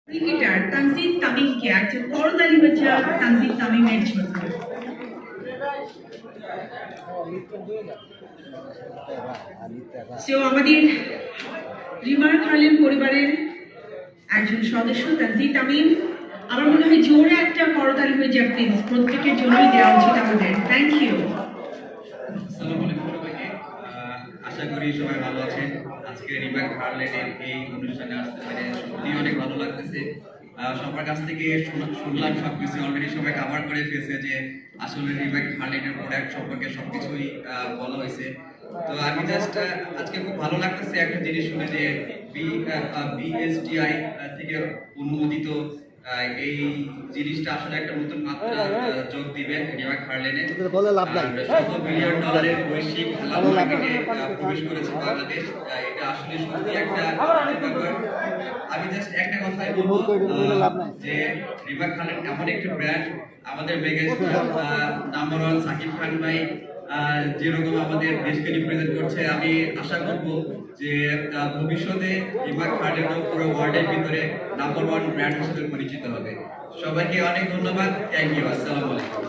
Cricketer Tanzid তামিমকে একজন করতালি হচ্ছে তানজিদ তামিমের জন্য। আমাদের রিমার খালের পরিবারের একজন সদস্য তানজিদ তামিম, আমার মনে হয় জোরে একটা করতালি হয়ে যায় প্লিজ, প্রত্যেকের জন্যই দেওয়া উচিত আমাদের। Thank you. আসসালামু আলাইকুম সবাইকে। আশা করি সবাই ভালো আছেন। আজকে রিভার হার্লেটের এই অনুষ্ঠানে আসতে পেরে সত্যি অনেক ভালো লাগতেছে। সবার কাছ থেকে শুনলাম সবকিছু অলরেডি সবাই কভার করে ফেলছে যে আসলে রিভার হার্লেটের প্রোডাক্ট সম্পর্কে সবকিছুই বলা হয়েছে। তো আমি জাস্ট আজকে খুব ভালো লাগতেছে একটা জিনিস শুনে যে বিএসটিআই থেকে অনুমোদিত এই জিনিসটা আসলে একটা নতুন মাত্রা যোগ দিবে রিভার হার্লেটে। $100 বিলিয়ন বৈশ্বিক খেলা মার্কেটে প্রবেশ করেছে বাংলাদেশ। এটা আসলে সত্যি একটা ব্যাপার। আমি জাস্ট একটা কথাই বলবো যে রিভার হার্লেট এমন একটা ব্র্যান্ড, আমাদের মেগাস্টার নাম্বার 1 সাকিব খান ভাই যেরকম আমাদের দেশকে রিপ্রেজেন্ট করছে, আমি আশা করব যে ভবিষ্যতে রিভার হার্লেট পুরো ওয়ার্ল্ডের ভিতরে নাম্বার 1 ব্র্যান্ড হিসেবে পরিচিত হবে। সবাইকে অনেক ধন্যবাদ। Thank you. আসসালামু আলাইকুম।